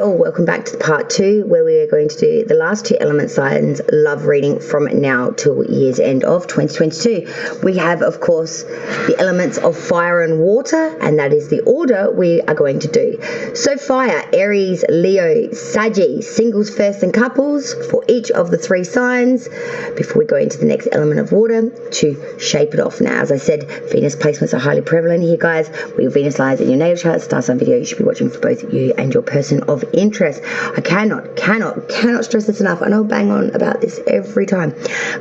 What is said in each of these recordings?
Welcome back to part 2, where we are going to do the last 2 element signs love reading from now till year's end of 2022. We have, of course, the elements of fire and water, and that is the order we are going to do. So fire, Aries, Leo, Sagittarius, singles first and couples for each of the 3 signs before we go into the next element of water to shape it off. Now, as I said, Venus placements are highly prevalent here, guys. With Venus lies in your natal chart, star sign video you should be watching for both you and your person of interest. I cannot stress this enough. I know bang on about this every time,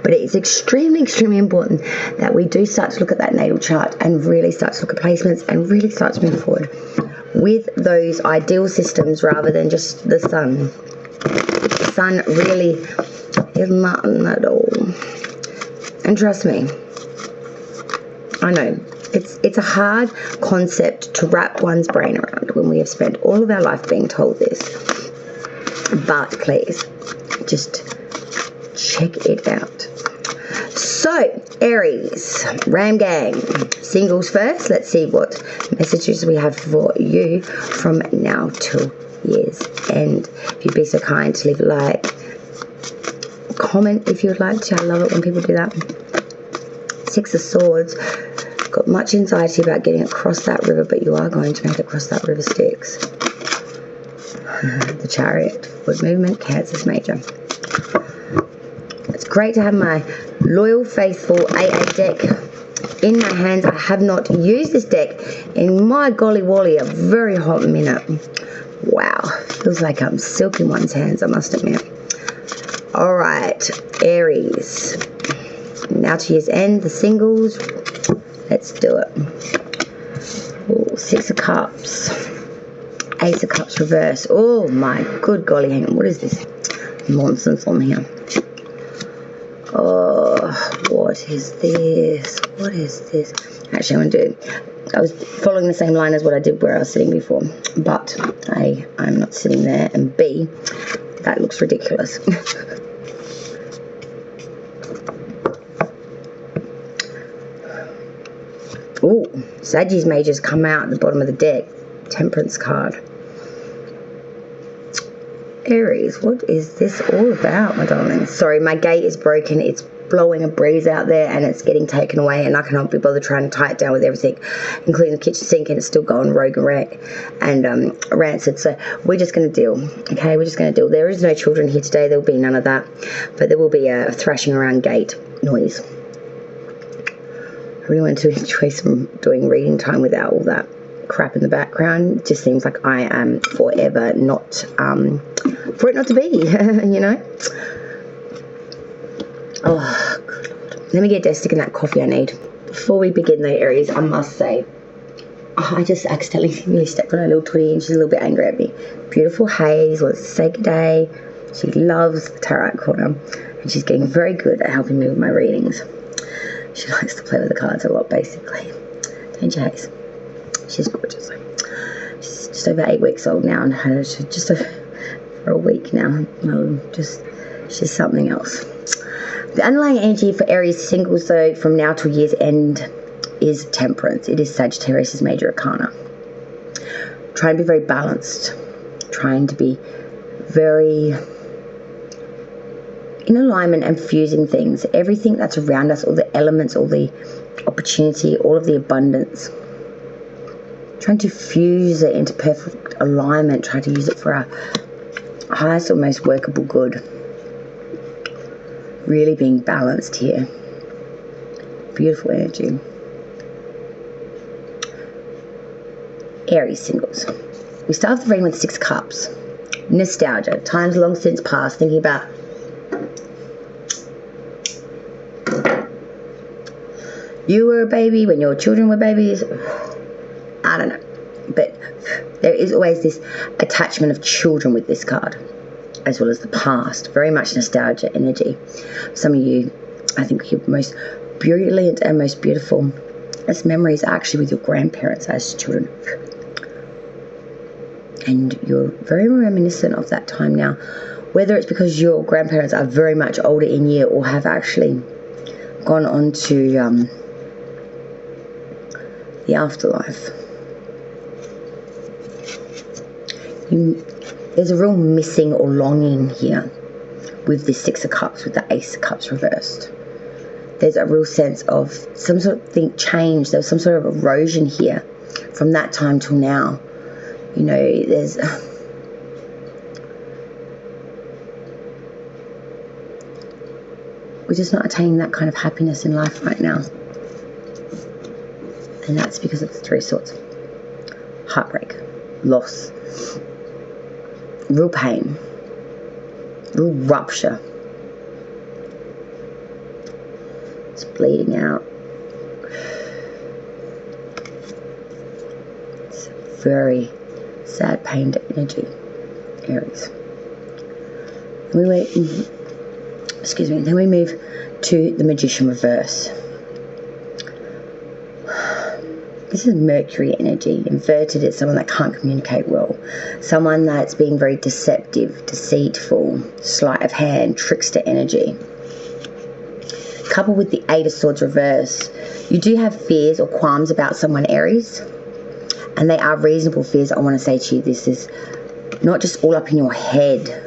but it is extremely important that we do start to look at that natal chart and really start to look at placements and really start to move forward with those ideal systems rather than just the sun. The sun really is nothing at all. And trust me, I know it's a hard concept to wrap one's brain around when we have spent all of our life being told this. But please, just check it out. So, Aries, Ram Gang, singles first. Let's see what messages we have for you from now till year's end. If you'd be so kind to leave a like, comment if you would like to. I love it when people do that. 6 of Swords. Got much anxiety about getting across that river, but you are going to make it across that river, Styx. The Chariot, forward movement, Cancer's major. It's great to have my loyal, faithful AA deck in my hands. I have not used this deck in my golly wally a very hot minute. Wow, feels like I'm silking one's hands, I must admit. Alright, Aries. Now to year's end, the singles. Let's do it. Ooh, 6 of Cups. Ace of Cups reverse. Oh my good golly, hang on. What is this nonsense on here? Oh, what is this? What is this? Actually, I'm going to do... I was following the same line as what I did where I was sitting before. But A, I'm not sitting there. And B, that looks ridiculous. Ooh, Sagittarius majors come out at the bottom of the deck. Temperance card. Aries, what is this all about, my darling? Sorry, my gate is broken. It's blowing a breeze out there and it's getting taken away, and I cannot be bothered trying to tie it down with everything, including the kitchen sink, and it's still going rogue and rancid. So we're just going to deal, okay? We're just going to deal. There is no children here today. There will be none of that, but there will be a thrashing around gate noise. I really want to enjoy some doing reading time without all that crap in the background. It just seems like I am forever not for it not to be, you know. Oh, good Lord. Let me get Des sticking that coffee I need. Before we begin though, Aries, I must say, I just accidentally stepped on her little twitty and she's a little bit angry at me. Beautiful haze, wants to say good day. She loves the tarot corner and she's getting very good at helping me with my readings. She likes to play with the cards a lot, basically. Don't you, Haze? She's gorgeous. She's just over 8 weeks old now, and she's just for a week now. She's something else. The underlying energy for Aries singles, though, from now till year's end is Temperance. It is Sagittarius' major arcana. Trying to be very balanced. Trying to be very in alignment and fusing things. Everything that's around us, all the elements, all the opportunity, all of the abundance. Trying to fuse it into perfect alignment. Trying to use it for our highest or most workable good. Really being balanced here. Beautiful energy. Aries singles. We start off the reading with 6 cups. Nostalgia. Times long since past. Thinking about you were a baby, when your children were babies. I don't know. But there is always this attachment of children with this card, as well as the past. Very much nostalgia energy. Some of you, I think your most brilliant and most beautiful as memories are actually with your grandparents as children. And you're very reminiscent of that time now. Whether it's because your grandparents are very much older in year or have actually gone on to the afterlife. There's a real missing or longing here with this Six of Cups, with the Ace of Cups reversed. There's a real sense of some sort of thing change. There's some sort of erosion here from that time till now. You know, there's... we're just not attaining that kind of happiness in life right now. And that's because of the Three of Swords. Heartbreak, loss, real pain, real rupture. It's bleeding out. It's very sad, pained energy, Aries. Then we move to the Magician reverse. This is Mercury energy. Inverted, it's someone that can't communicate well. Someone that's being very deceptive, deceitful, sleight of hand, trickster energy. Coupled with the Eight of Swords reverse, you do have fears or qualms about someone, Aries. And they are reasonable fears. I want to say to you, this is not just all up in your head.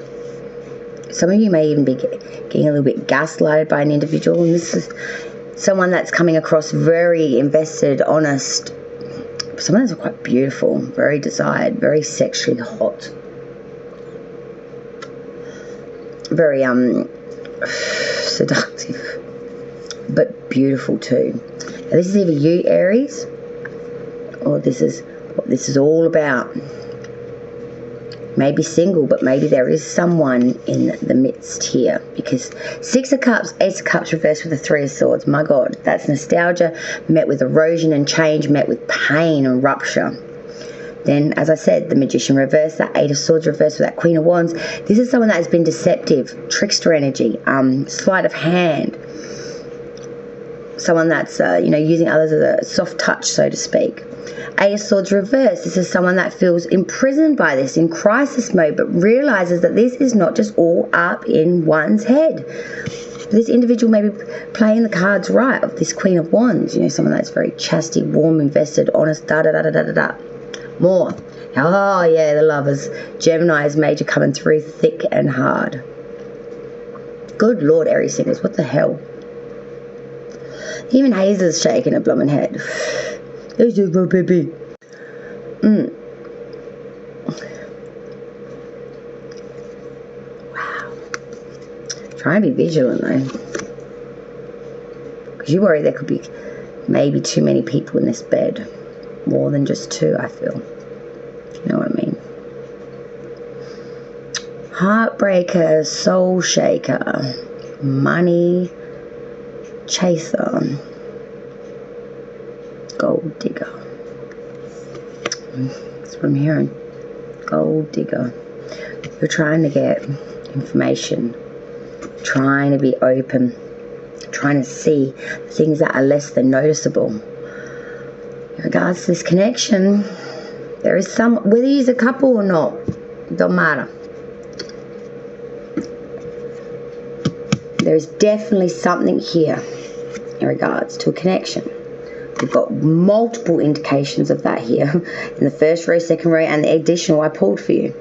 Some of you may even be getting a little bit gaslighted by an individual. And this is someone that's coming across very invested, honest. Someone that's quite beautiful, very desired, very sexually hot. Very seductive. But beautiful too. Now, this is either you, Aries, or this is what this is all about. Maybe single, but maybe there is someone in the midst here, because Six of Cups, Ace of Cups reversed with the Three of Swords. My God, that's nostalgia met with erosion and change, met with pain and rupture. Then, as I said, the Magician reversed, that Eight of Swords reversed with that Queen of Wands. This is someone that has been deceptive, trickster energy, sleight of hand. Someone that's, using others as a soft touch, so to speak. Eight of Swords reversed. This is someone that feels imprisoned by this, in crisis mode, but realizes that this is not just all up in one's head. This individual may be playing the cards right of this Queen of Wands. You know, someone that's very chastity, warm, invested, honest, da-da-da-da-da-da-da. More. Oh, yeah, the Lovers. Gemini is major coming through thick and hard. Good Lord, Aries singers, what the hell? Even Hazel's shaking her blooming head. This is my baby. Wow. Try and be vigilant though. Because you worry there could be maybe too many people in this bed. More than just two, I feel. You know what I mean? Heartbreaker, soul shaker, money chaser, gold digger. That's what I'm hearing. Gold digger. You're trying to get information, trying to be open, trying to see things that are less than noticeable. In regards to this connection, there is some, whether you're a couple or not, it don't matter. There's definitely something here in regards to a connection. We've got multiple indications of that here in the first row, second row, and the additional I pulled for you.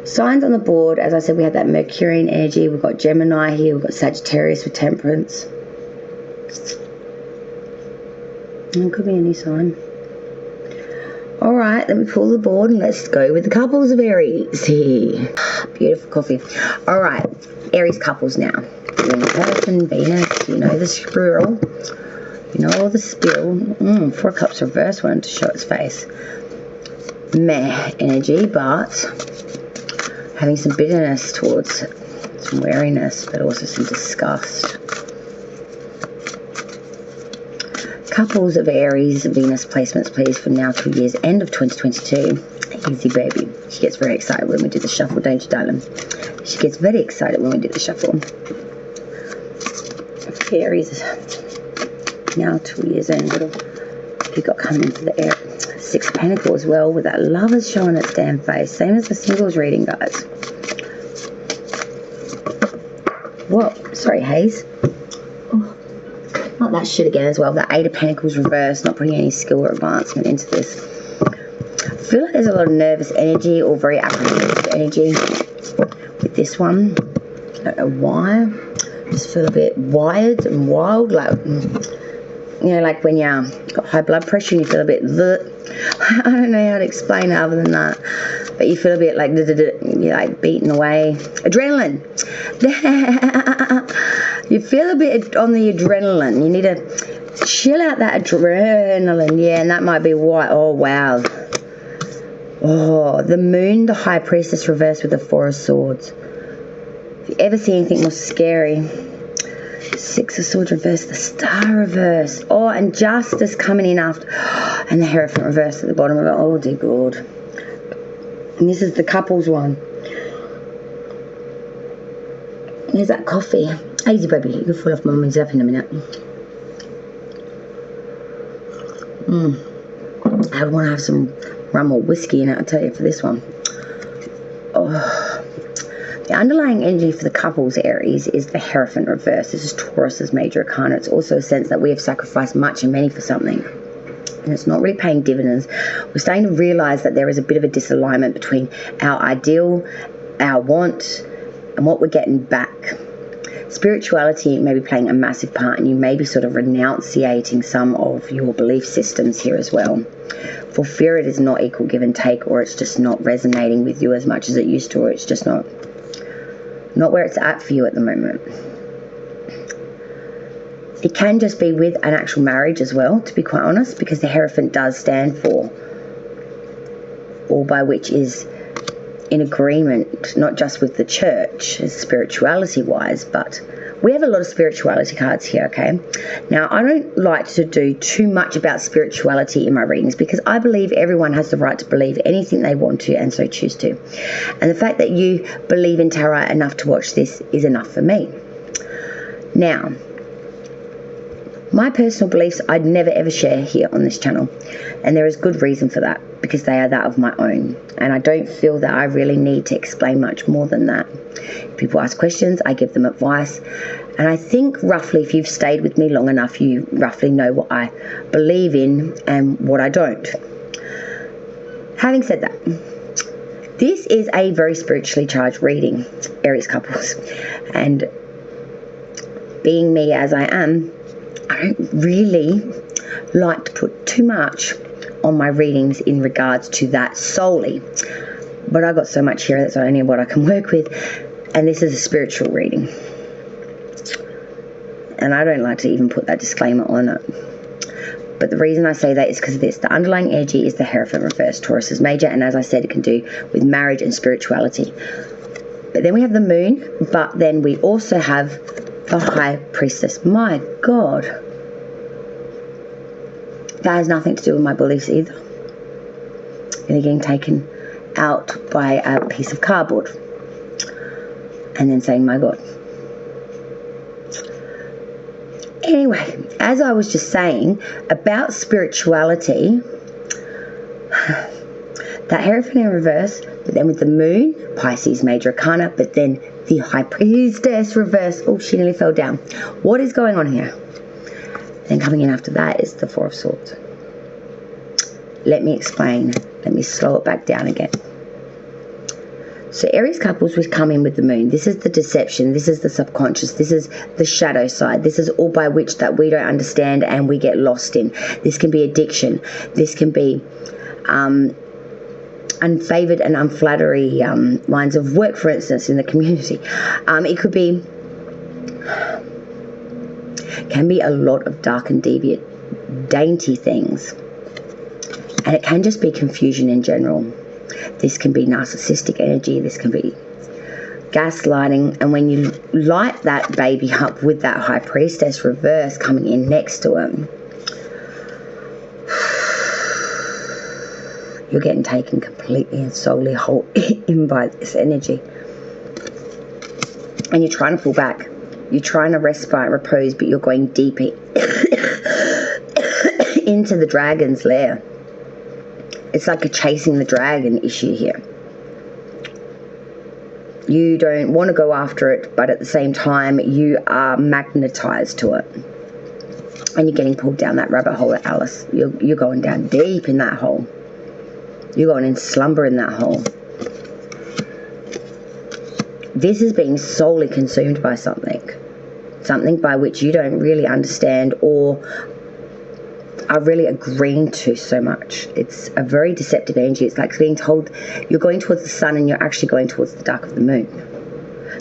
Signs on the board, as I said, we had that Mercurian energy. We've got Gemini here. We've got Sagittarius with Temperance. And it could be any sign. All right, let me pull the board and let's go with the couples of Aries. Beautiful coffee. All right, Aries couples now. One person, Venus, you know the squirrel. You know all the spill. Four Cups reverse, wanted to show its face. Meh energy, but having some bitterness towards some wariness, but also some disgust. Couples of Aries, Venus placements, please, for now till year's end of 2022. Easy, baby. She gets very excited when we do the shuffle, don't you, darling? She gets very excited when we do the shuffle. Aries, now 2 years end. What have you got coming into the air? Six of Pentacles as well, with that Lovers showing its damn face. Same as the singles reading, guys. Whoa, sorry, Hayes. Oh, not that shit again as well. That Eight of Pentacles reversed, not putting any skill or advancement into this. feel like there's a lot of nervous energy or very apprehensive energy with this one. I don't know why. Just feel a bit wired and wild, like, you know, like when you're got high blood pressure and you feel a bit, I don't know how to explain it other than that, but you feel a bit like, you're like beating away. Adrenaline. You feel a bit on the adrenaline. You need to chill out that adrenaline. Yeah, and that might be why. Oh, wow. Oh, the moon, the high priestess reversed with the 4 of swords. If you ever see anything more scary, 6 of swords reversed, the star reversed. Oh, and justice coming in after. And the Hierophant reversed at the bottom of it. Oh, dear God. And this is the couples one. Here's that coffee. Easy, baby. You can fall off Mummy's lap in a minute. I would want to have some rum or whiskey in it, I'll tell you, for this one. Oh. The underlying energy for the couples, Aries, is the Hierophant reverse. This is Taurus's major arcana. It's also a sense that we have sacrificed much and many for something, and it's not really paying dividends. We're starting to realize that there is a bit of a disalignment between our ideal, our want, and what we're getting back. Spirituality may be playing a massive part, and you may be sort of renunciating some of your belief systems here as well. For fear it is not equal give and take, or it's just not resonating with you as much as it used to, or it's just not where it's at for you at the moment. It can just be with an actual marriage as well, to be quite honest, because the Hierophant does stand for all by which is in agreement, not just with the church, spirituality-wise, but we have a lot of spirituality cards here, okay? Now, I don't like to do too much about spirituality in my readings because I believe everyone has the right to believe anything they want to and so choose to. And the fact that you believe in tarot enough to watch this is enough for me. Now, my personal beliefs I'd never ever share here on this channel, and there is good reason for that, because they are that of my own, and I don't feel that I really need to explain much more than that. If people ask questions, I give them advice, and I think roughly, if you've stayed with me long enough, you roughly know what I believe in and what I don't. Having said that, this is a very spiritually charged reading, Aries couples, and being me as I am, I don't really like to put too much on my readings in regards to that solely, but I got so much here that's only what I can work with, and this is a spiritual reading, and I don't like to even put that disclaimer on it. But the reason I say that is because of this. The underlying energy is the Hierophant reverse, Taurus's major, and as I said, it can do with marriage and spirituality. But then we have the moon, but then we also have the high priestess. My God, that has nothing to do with my beliefs either. They're getting taken out by a piece of cardboard and then saying, my God. Anyway, as I was just saying about spirituality, that Hierophant in reverse, but then with the moon, Pisces major arcana, but then the high priestess reverse. Oh, she nearly fell down. What is going on here? Then coming in after that is the 4 of swords. Let me explain. Let me slow it back down again. So Aries couples would come in with the moon. This is the deception. This is the subconscious. This is the shadow side. This is all by which that we don't understand and we get lost in. This can be addiction. This can be unfavored and unflattery lines of work, for instance, in the community. It could be, can be a lot of dark and deviant, dainty things. And it can just be confusion in general. This can be narcissistic energy. This can be gaslighting. And when you light that baby up with that high priestess reverse coming in next to him, you're getting taken completely and solely whole in by this energy. And you're trying to pull back. You're trying to respite, repose, but you're going deep into the dragon's lair. It's like a chasing the dragon issue here. You don't want to go after it, but at the same time, you are magnetized to it. And you're getting pulled down that rabbit hole, Alice. You're going down deep in that hole. You're going into slumber in that hole. This is being solely consumed by something. Something by which you don't really understand or are really agreeing to so much. It's a very deceptive energy. It's like being told you're going towards the sun and you're actually going towards the dark of the moon.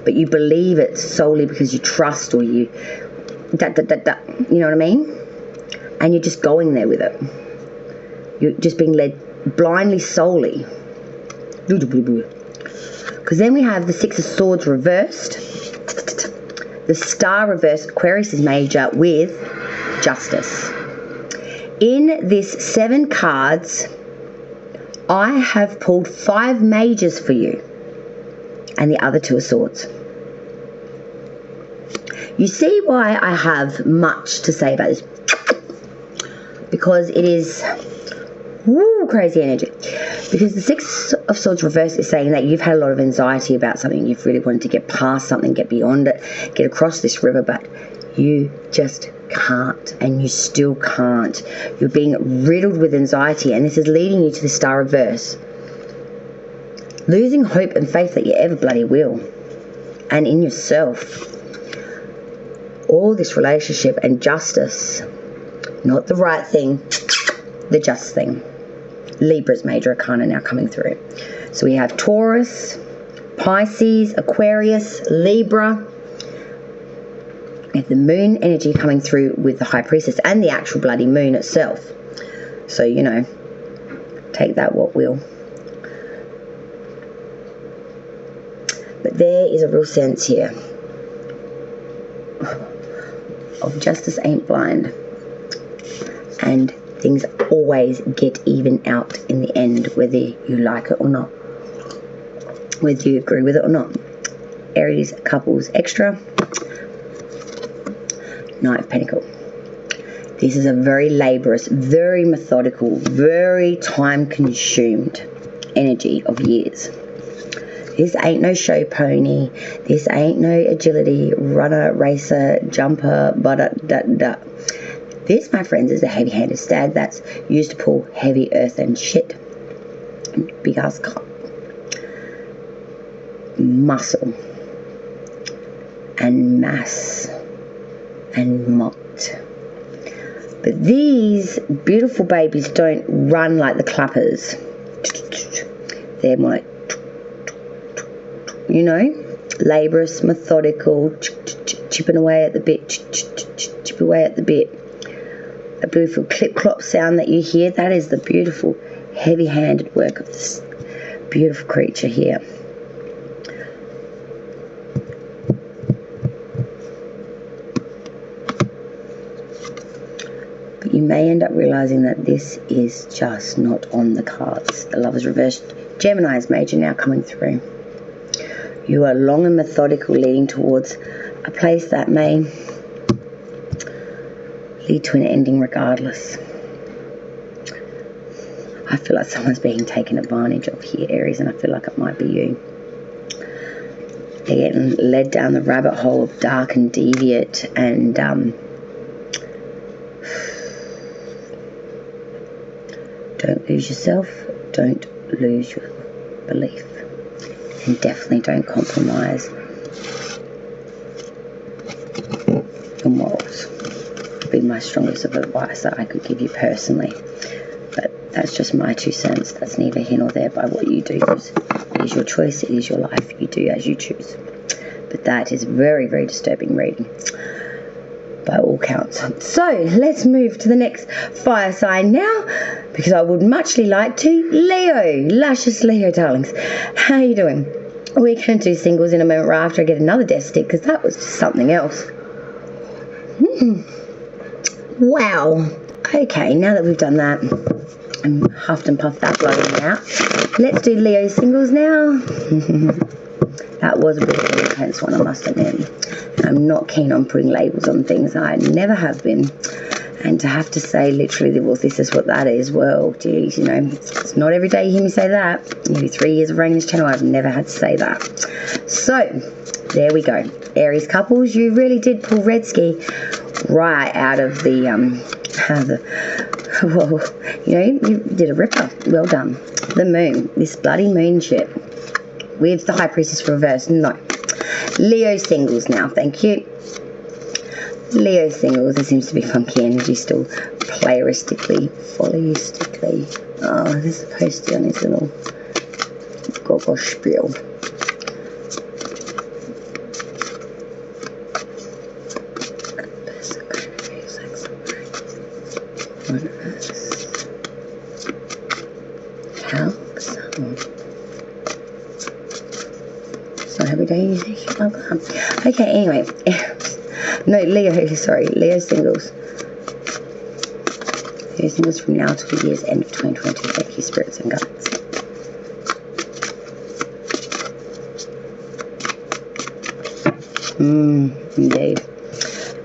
But you believe it solely because you trust, or you you know what I mean? And you're just going there with it. You're just being led blindly, solely. Because then we have the Six of Swords reversed. The Star reversed. Aquarius is major with Justice. In this 7 cards, I have pulled 5 majors for you. And the other 2 are Swords. You see why I have much to say about this? Because it is crazy energy. Because the Six of Swords reverse is saying that you've had a lot of anxiety about something. You've really wanted to get past something, get beyond it, get across this river, but you just can't, and you still can't. You're being riddled with anxiety, and this is leading you to the Star reverse. Losing hope and faith that you ever bloody will. And in yourself. All this relationship and justice. Not the right thing, the just thing. Libra's major arcana now coming through. So we have Taurus, Pisces, Aquarius, Libra. We have the moon energy coming through with the High Priestess and the actual bloody moon itself. So, you know, take that what will. But there is a real sense here of justice ain't blind. And things always get even out in the end, whether you like it or not. Whether you agree with it or not. Aries couples extra. Knight of Pentacles. This is a very laborious, very methodical, very time-consumed energy of years. This ain't no show pony. This ain't no agility, runner, racer, jumper, da-da-da-da. This, my friends, is a heavy-handed stag that's used to pull heavy earth and shit. Big ass cock. Muscle. And mass. And moat. But these beautiful babies don't run like the clappers. They're more like, you know, laborious, methodical, chipping away at the bit, chip away at the bit. A beautiful clip-clop sound that you hear, that is the beautiful, heavy-handed work of this beautiful creature here. But you may end up realizing that this is just not on the cards. The Lover's reversed. Gemini's major now coming through. You are long and methodical, leading towards a place that may lead to an ending regardless. I feel like someone's being taken advantage of here, Aries, and I feel like it might be you. They're getting led down the rabbit hole of dark and deviant, and don't lose yourself, don't lose your belief, and definitely don't compromise your morals. Be my strongest of advice that I could give you personally, but that's just my 2 cents. That's neither here nor there by what you do. It is your choice, it is your life, you do as you choose. But that is very, very disturbing reading by all counts. So let's move to the next fire sign now, because I would muchly like to. Leo, luscious Leo darlings, how are you doing? We're going to do singles in a moment right after I get another death stick, because that was just something else. Wow. Okay, now that we've done that and huffed and puffed that bloody out, let's do Leo singles now. That was a bit of an intense one, I must admit. I'm not keen on putting labels on things. I never have been. And to have to say literally, well, this is what that is, well, geez, you know, it's not every day you hear me say that. Nearly 3 years of running this channel, I've never had to say that. So, there we go. Aries couples, you really did pull Red Ski right out of the well, you know, you did a ripper. Well done. The moon. This bloody moon shit. With the High Priestess reversed. No. Leo singles now. Thank you. Leo singles. There seems to be funky energy still. Playeristically. Followistically. Oh, there's a postie on his little go-go spiel. So every day you think about that. Okay, anyway. No, Leo, sorry. Leo singles. Leo singles from now to the year's end of 2020. Thank you, spirits and guides. Indeed.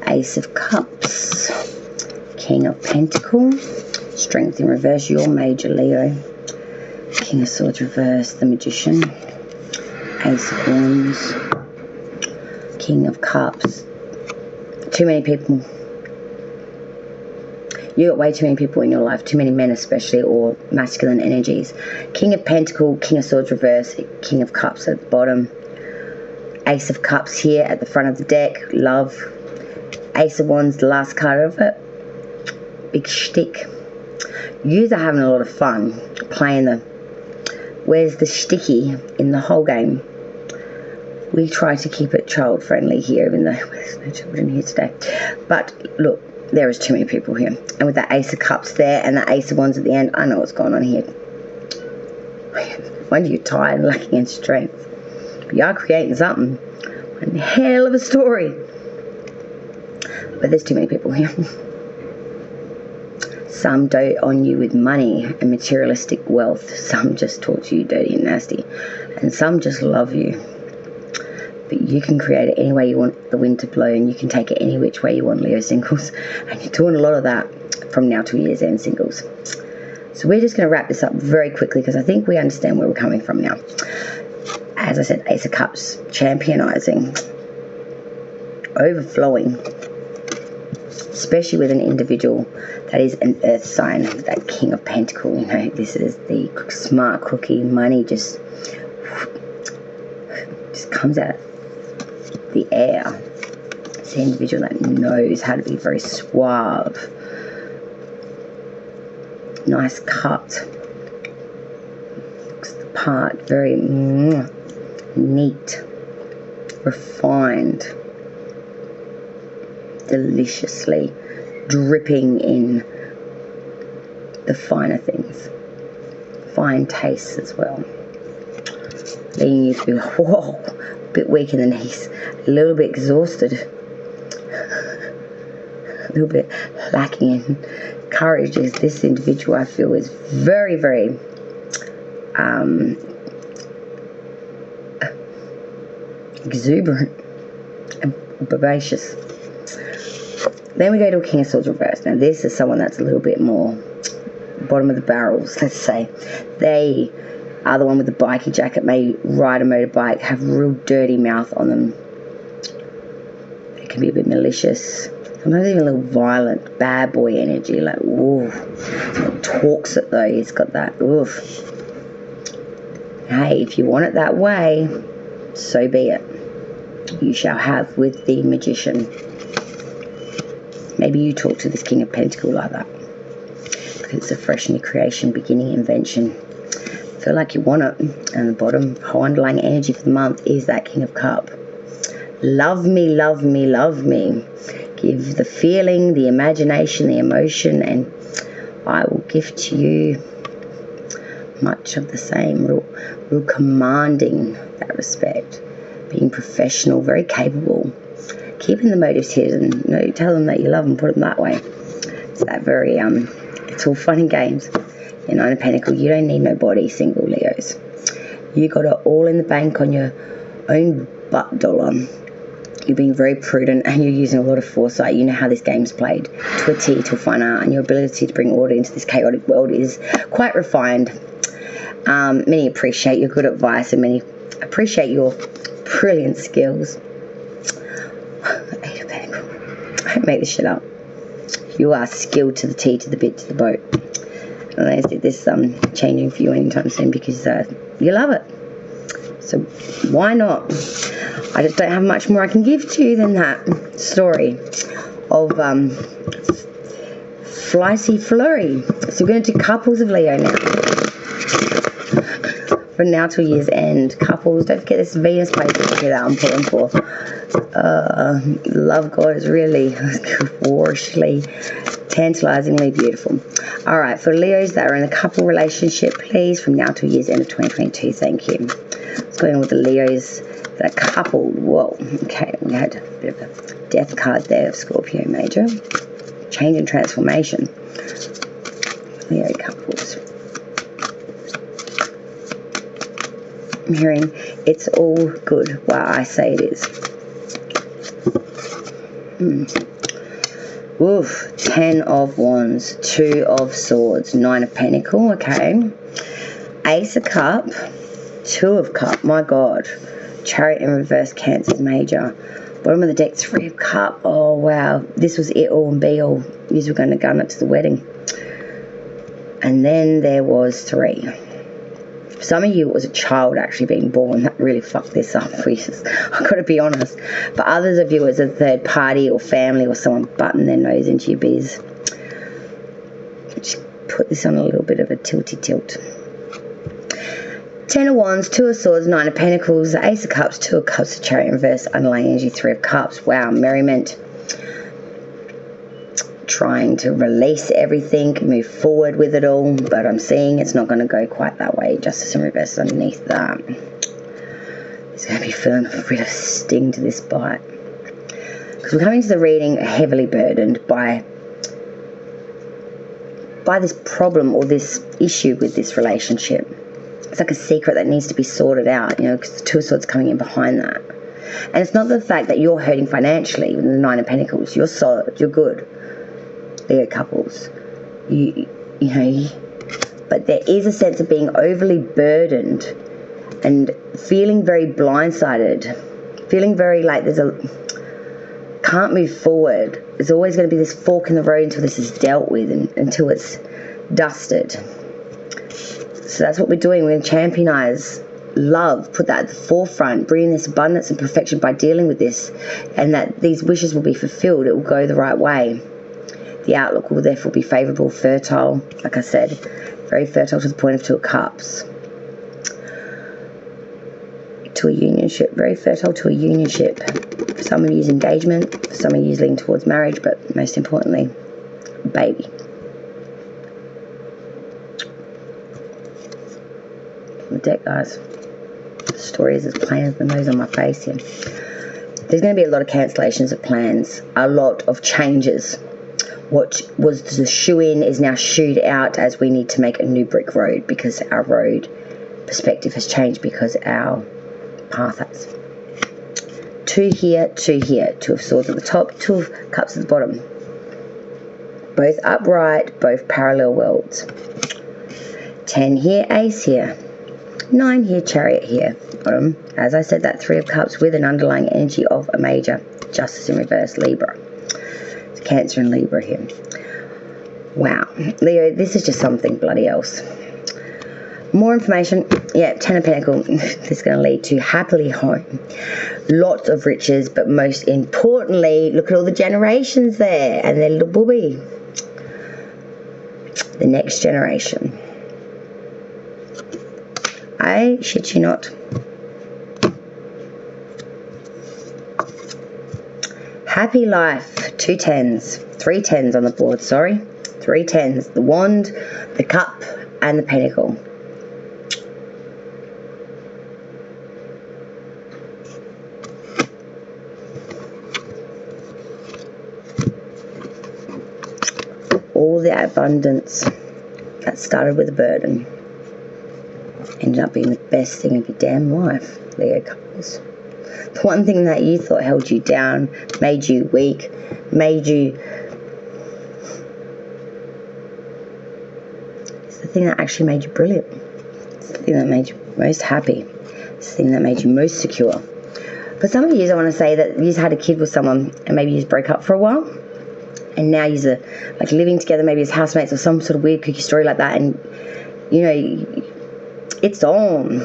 Ace of Cups. King of Pentacles. Strength in reverse, your major Leo. King of Swords reverse, the Magician. Ace of Wands. King of Cups. Too many people. You got way too many people in your life, too many men especially, or masculine energies. King of Pentacles, King of Swords reverse, King of Cups at the bottom. Ace of Cups here at the front of the deck, love. Ace of Wands, the last card of it. Big shtick. Yous are having a lot of fun playing the where's the sticky in the whole game. We try to keep it child friendly here, even though there's no children here today. But look, there is too many people here. And with that Ace of Cups there and the Ace of Wands at the end, I know what's going on here. Wonder you're tired and lacking in strength. But you are creating something. One hell of a story. But there's too many people here. Some dote on you with money and materialistic wealth. Some just talk to you dirty and nasty. And some just love you. But you can create it any way you want the wind to blow, and you can take it any which way you want, Leo singles. And you're doing a lot of that from now to year's end, singles. So we're just going to wrap this up very quickly because I think we understand where we're coming from now. As I said, Ace of Cups, championizing, overflowing, especially with an individual that is an earth sign, that King of Pentacles. You know, this is the smart cookie. Money just comes out of the air. It's an individual that knows how to be very suave, nice cut, looks the part, very neat, refined, deliciously dripping in the finer things, fine tastes as well, leading you to be like, whoa, a bit weak in the knees, a little bit exhausted, a little bit lacking in courage. As this individual, I feel, is very, very exuberant and vivacious. Then we go to a King of Swords reverse. Now this is someone that's a little bit more bottom of the barrels, let's say. They are the one with the bikie jacket, may ride a motorbike, have real dirty mouth on them. They can be a bit malicious, sometimes even a little violent, bad boy energy, like, ooh. Someone talks it though, he's got that, oof. Hey, if you want it that way, so be it. You shall have with the Magician. Maybe you talk to this King of Pentacles like that. Because it's a fresh new creation, beginning, invention. Feel like you want it. And the bottom whole underlying energy for the month is that King of Cups. Love me, love me, love me. Give the feeling, the imagination, the emotion, and I will give to you much of the same. Real commanding that respect. Being professional, very capable. Keeping the motives hidden. You know, tell them that you love them, put them that way. It's that very, it's all fun and games. In Nine of Pentacles, you don't need nobody, single Leos. You got it all in the bank on your own butt dollar. You're being very prudent and you're using a lot of foresight. You know how this game's played to a T, to a fine art, and your ability to bring order into this chaotic world is quite refined. Many appreciate your good advice and many appreciate your brilliant skills. Eight of Pentacles. Don't make this shit up. You are skilled to the T, to the bit, to the boat. I don't see this changing for you anytime soon because you love it. So why not? I just don't have much more I can give to you than that story of Flicey Flurry. So we're going to do couples of Leo now. From now till year's end. Couples, don't forget this Venus placement here that I'm pulling for. Love God is really warishly, tantalizingly beautiful. Alright, for Leos that are in a couple relationship, please, from now till year's end of 2022. Thank you. What's going on with the Leos that are coupled? Whoa. Okay, we had a bit of a death card there of Scorpio major. Change and transformation. Leo couples. I'm hearing it's all good. Wow, I say it is. Oof. 10 of Wands, 2 of Swords, 9 of Pentacles. Okay. Ace of Cup, 2 of Cup. My God. Chariot in reverse, Cancer's major. Bottom of the deck, 3 of Cup. Oh, wow. This was it all and be all. You were going to gun it to the wedding. And then there was 3. For some of you, it was a child actually being born. That really fucked this up. I've got to be honest. But others of you, it's a third party or family or someone butting their nose into your biz. Just put this on a little bit of a tilty tilt. 10 of Wands, 2 of Swords, 9 of Pentacles, Ace of Cups, 2 of Cups, the Chariot in reverse, underlying energy, 3 of Cups. Wow, merriment. Trying to release everything, move forward with it all, but I'm seeing it's not going to go quite that way. Justice in reverse underneath that. It's going to be feeling a bit of sting to this bite. Because we're coming to the reading heavily burdened by this problem or this issue with this relationship. It's like a secret that needs to be sorted out, you know, because the 2 of Swords coming in behind that. And it's not the fact that you're hurting financially with the 9 of Pentacles. You're solid, you're good. Leo couples, you know, but there is a sense of being overly burdened and feeling very blindsided, feeling very like can't move forward. There's always going to be this fork in the road until this is dealt with and until it's dusted. So that's what we're doing. We're going to championize love, put that at the forefront, bring this abundance and perfection by dealing with this, and that these wishes will be fulfilled. It will go the right way. The outlook will therefore be favourable, fertile, like I said, very fertile to the point of 2 of Cups. To a unionship, very fertile to a unionship. For some of you, engagement, for some of you, leaning towards marriage, but most importantly, baby. On the deck, guys. The story is as plain as the nose on my face here. There's going to be a lot of cancellations of plans, a lot of changes. What was the shoe-in is now shooed out as we need to make a new brick road because our road perspective has changed because our path has. 2 here, 2 here. 2 of Swords at the top, 2 of Cups at the bottom. Both upright, both parallel worlds. 10 here, Ace here. 9 here, Chariot here. Bottom. As I said, that 3 of Cups with an underlying energy of a major. Justice in reverse, Libra. Cancer and Libra here. Wow. Leo, this is just something bloody else. More information. Yeah, 10 of Pentacles. This is going to lead to happily home. Lots of riches, but most importantly, look at all the generations there and their little booby. The next generation. I shit you not. Happy life. 2 10s. 3 10s on the board, sorry. 3 10s. The Wand, the Cup, and the Pentacle. All the abundance that started with a burden ended up being the best thing of your damn life, Leo couples. The one thing that you thought held you down, made you weak, made you... It's the thing that actually made you brilliant. It's the thing that made you most happy. It's the thing that made you most secure. For some of you, I want to say that you just had a kid with someone and maybe you just broke up for a while and now you're like living together, maybe as housemates or some sort of weird cookie story like that, and you know, it's on.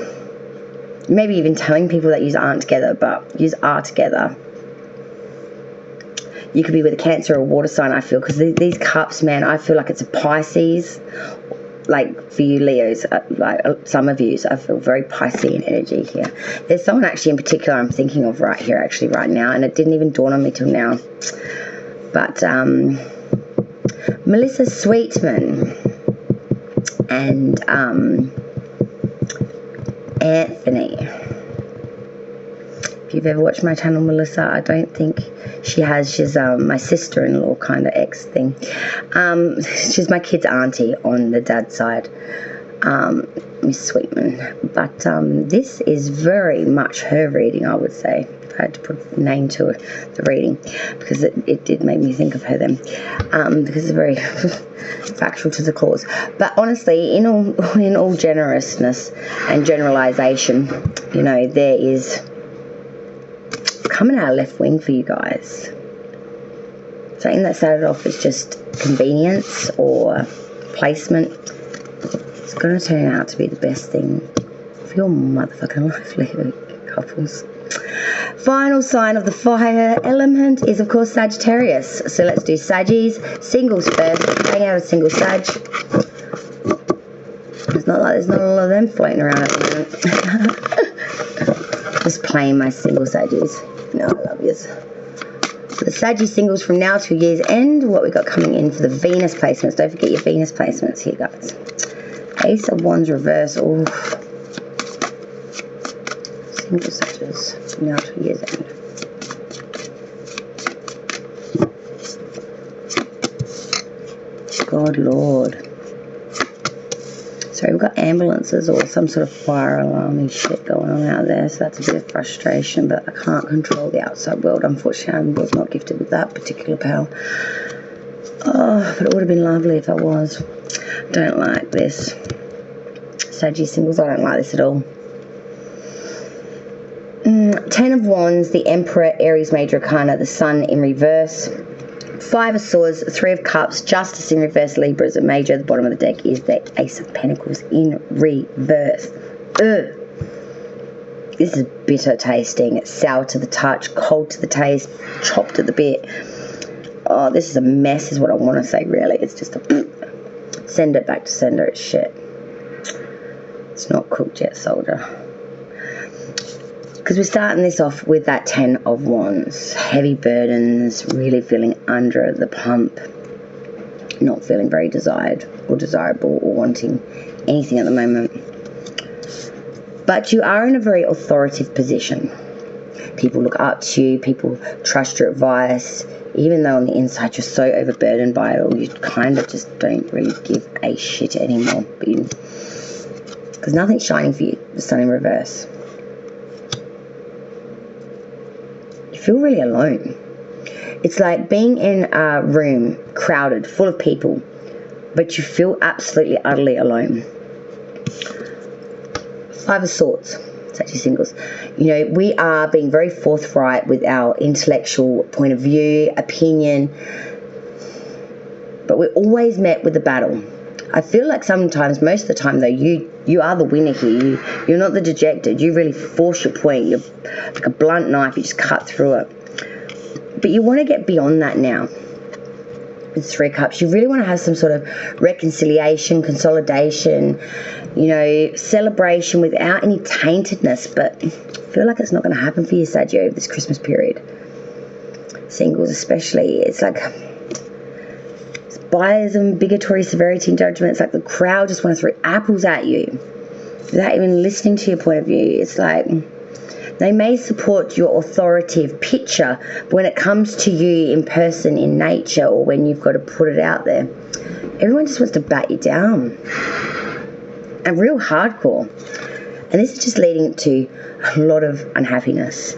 Maybe even telling people that you aren't together, but you are together. You could be with a Cancer or a water sign, I feel, because these cups, man, I feel like it's a Pisces. Like for you Leos, like some of you, I feel very Piscean energy here. There's someone actually in particular I'm thinking of right here, actually right now, and it didn't even dawn on me till now. But Melissa Sweetman and Anthony. If you've ever watched my channel, Melissa, I don't think she has. She's my sister-in-law kind of ex thing. She's my kid's auntie on the dad's side, Miss Sweetman. But this is very much her reading, I would say. If I had to put a name to it, the reading, because it did make me think of her then, because it's very factual to the cause. But honestly, in all generousness and generalization, you know, there is coming out of left wing for you guys. Something that started off as just convenience or placement, it's going to turn out to be the best thing for your motherfucking life, Leo couples. Final sign of the fire element is, of course, Sagittarius. So let's do Saggies. Singles first. Hang out a single Sag. It's not like there's not a lot of them floating around at the moment. Just playing my single Saggies. No, I love yous. So the Saggy singles from now to year's end. What we got coming in for the Venus placements. Don't forget your Venus placements here, guys. Ace of Wands reverse. Oh, single Saggies from now to year's end. God Lord. Sorry, we've got ambulances or some sort of fire alarm and shit going on out there, so that's a bit of frustration, but I can't control the outside world. Unfortunately, I was not gifted with that particular power. Oh, but it would have been lovely if I was. Don't like this. Saggy singles, I don't like this at all. 10 of Wands, the Emperor, Aries Major Arcana, the Sun in reverse. 5 of Swords, 3 of Cups, Justice in reverse, Libra is a major. At the bottom of the deck is the Ace of Pentacles in reverse. Ugh. This is bitter tasting. It's sour to the touch, cold to the taste, chopped at the bit. Oh, this is a mess is what I want to say, really. It's just a send it back to sender. It's shit. It's not cooked yet, soldier. Because we're starting this off with that 10 of Wands. Heavy burdens, really feeling under the pump. Not feeling very desired or desirable or wanting anything at the moment. But you are in a very authoritative position. People look up to you. People trust your advice. Even though on the inside you're so overburdened by it all, you kind of just don't really give a shit anymore. Because nothing's shining for you. The Sun in reverse. Feel really alone. It's like being in a room crowded, full of people, but you feel absolutely, utterly alone. 5 of Swords, Sagittarius singles. You know, we are being very forthright with our intellectual point of view, opinion, but we're always met with a battle. I feel like sometimes, most of the time though, you are the winner here. You're not the dejected. You really force your point. You're like a blunt knife. You just cut through it. But you want to get beyond that now. With 3 cups, you really want to have some sort of reconciliation, consolidation, you know, celebration without any taintedness. But I feel like it's not going to happen for you, Sagittarius, over this Christmas period. Singles especially. It's like biasm, bigotry, severity, and judgment. It's like the crowd just want to throw apples at you without even listening to your point of view. It's like they may support your authoritative picture, but when it comes to you in person, in nature, or when you've got to put it out there, everyone just wants to bat you down. And real hardcore. And this is just leading to a lot of unhappiness.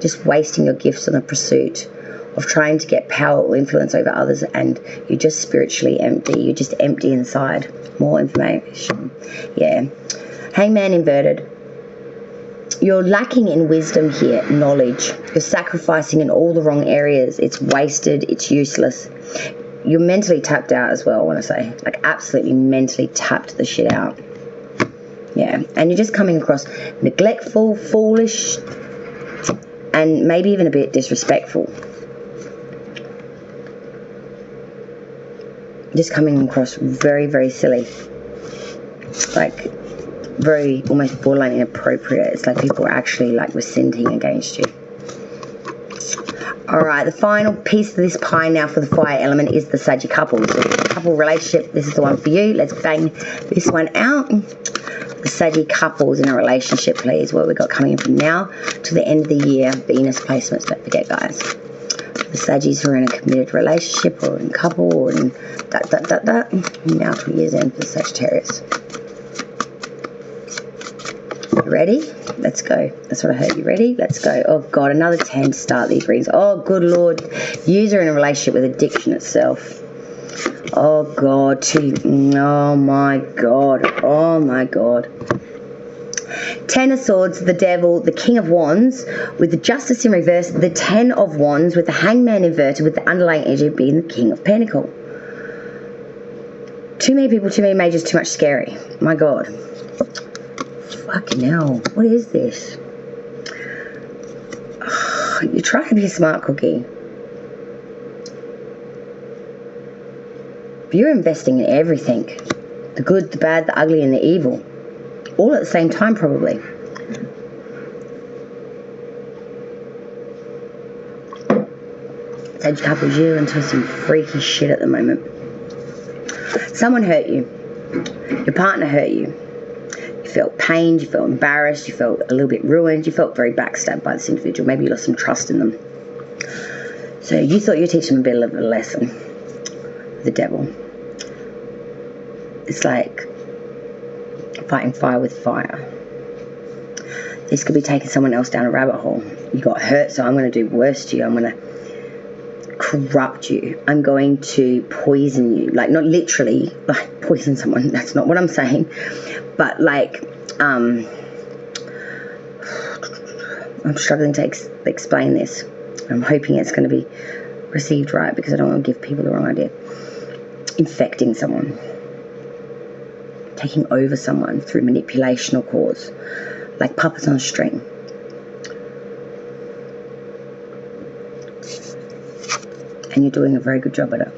Just wasting your gifts on the pursuit of trying to get power or influence over others, and you're just spiritually empty. You're just empty inside. More information. Yeah. Hangman inverted. you're lacking in wisdom here, knowledge. You're sacrificing in all the wrong areas. It's wasted. It's useless. You're mentally tapped out as well, I want to say. Like, absolutely mentally tapped the shit out. Yeah. And you're just coming across neglectful, foolish, and maybe even a bit disrespectful. Just coming across very, very silly. Like, very, almost borderline inappropriate. It's like people are actually, like, resenting against you. Alright, the final piece of this pie now for the fire element is the Saggy couple. So couple relationship, this is the one for you. Let's bang this one out. The Saggy couples in a relationship, please. What we've got coming in from now to the end of the year. Venus placements, don't forget, guys. The Saggies who are in a committed relationship or in couple or in now to year's end for the Sagittarius. Ready? Let's go. That's what I heard. You ready? Let's go. Oh God, another 10 to start these readings. Oh good Lord. User in a relationship with addiction itself. Oh God. Oh my God. Oh my God. 10 of Swords, the Devil, the King of Wands, with the Justice in reverse, the 10 of Wands, with the Hangman inverted, with the underlying energy being the King of Pentacles. Too many people, too many majors, too much scary. My God. Fucking hell. What is this? Oh, you're trying to be a smart cookie. But you're investing in everything. The good, the bad, the ugly, and the evil. All at the same time, probably. Sage couples, you're into some freaky shit at the moment. Someone hurt you. Your partner hurt you. You felt pained, you felt embarrassed, you felt a little bit ruined, you felt very backstabbed by this individual. Maybe you lost some trust in them. So you thought you'd teach them a bit of a lesson. The Devil. It's like fighting fire with fire. This could be taking someone else down a rabbit hole. You got hurt, so I'm going to do worse to you. I'm going to corrupt you. I'm going to poison you. Like, not literally, like, poison someone. That's not what I'm saying. But, like, I'm struggling to explain this. I'm hoping it's going to be received right because I don't want to give people the wrong idea. Infecting someone. Taking over someone through manipulation or cause. Like puppets on a string. And you're doing a very good job at it.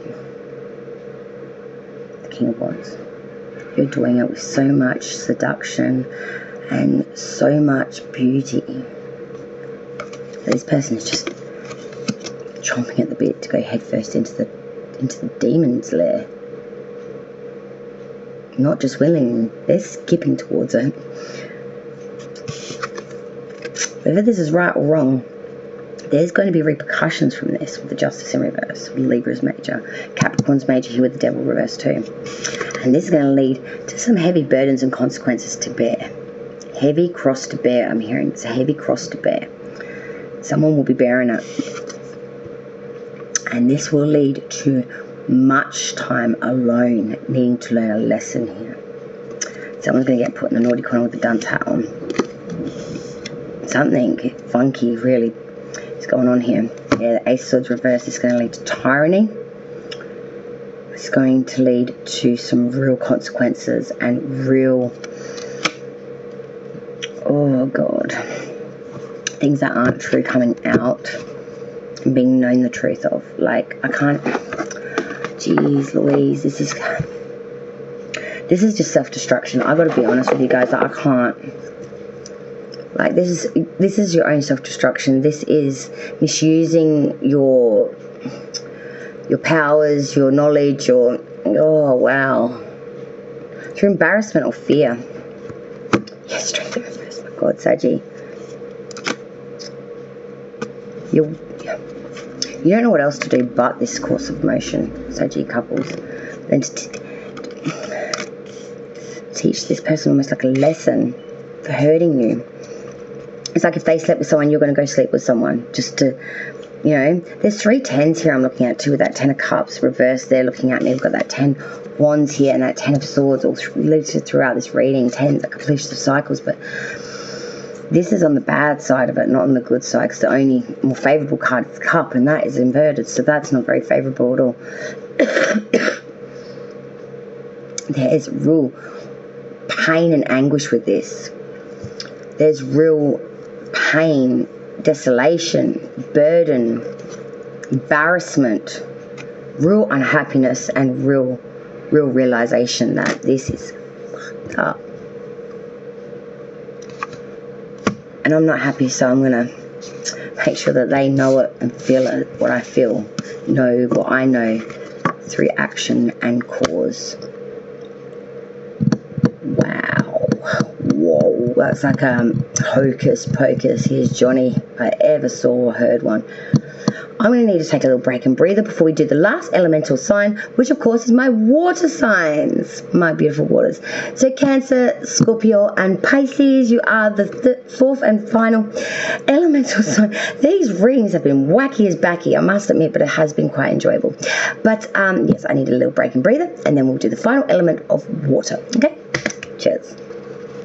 The King of Wands. You're doing it with so much seduction and so much beauty. This person is just chomping at the bit to go headfirst into the demon's lair. Not just willing, they're skipping towards it. Whether this is right or wrong, there's going to be repercussions from this with the Justice in reverse, with Libra's major, Capricorn's major here with the Devil reverse too. And this is going to lead to some heavy burdens and consequences to bear. Heavy cross to bear, I'm hearing. It's a heavy cross to bear. Someone will be bearing it. And this will lead to much time alone, needing to learn a lesson here. Someone's going to get put in a naughty corner with a dunce hat on. Something funky really is going on here. Yeah, the Ace of Swords reverse is going to lead to tyranny. It's going to lead to some real consequences and real, oh God, things that aren't true coming out and being known the truth of. Like, I can't, jeez Louise, this is just self-destruction. I've got to be honest with you guys, that I can't. Like, this is your own self-destruction. This is misusing your powers, your knowledge, your, oh wow, through embarrassment or fear. Yes, strength in reverse. My God, Saggy. You don't know what else to do but this course of motion, Saggy couples, than to teach this person almost like a lesson for hurting you. It's like if they slept with someone, you're going to go sleep with someone just to, you know. There's 3 10s here I'm looking at too, with that 10 of Cups reverse there looking at me. We've got that 10 Wands here and that 10 of Swords all throughout this reading. 10s, like completion of cycles, but This is on the bad side of it, not on the good side, because the only more favourable card is the Cup, and that is inverted, so that's not very favourable at all. There is real pain and anguish with this. There's real pain, desolation, burden, embarrassment, real unhappiness, and real realization that this is fucked up. And I'm not happy, so I'm going to make sure that they know it and feel it, what I feel, know what I know through action and cause. Wow. Whoa. That's like hocus pocus. Here's Johnny, if I ever saw or heard one. I'm going to need to take a little break and breather before we do the last elemental sign, which of course is my water signs, my beautiful waters. So Cancer, Scorpio and Pisces, you are the fourth and final elemental sign. These readings have been wacky as backy, I must admit, but it has been quite enjoyable. But yes, I need a little break and breather, and then we'll do the final element of water. Okay, cheers.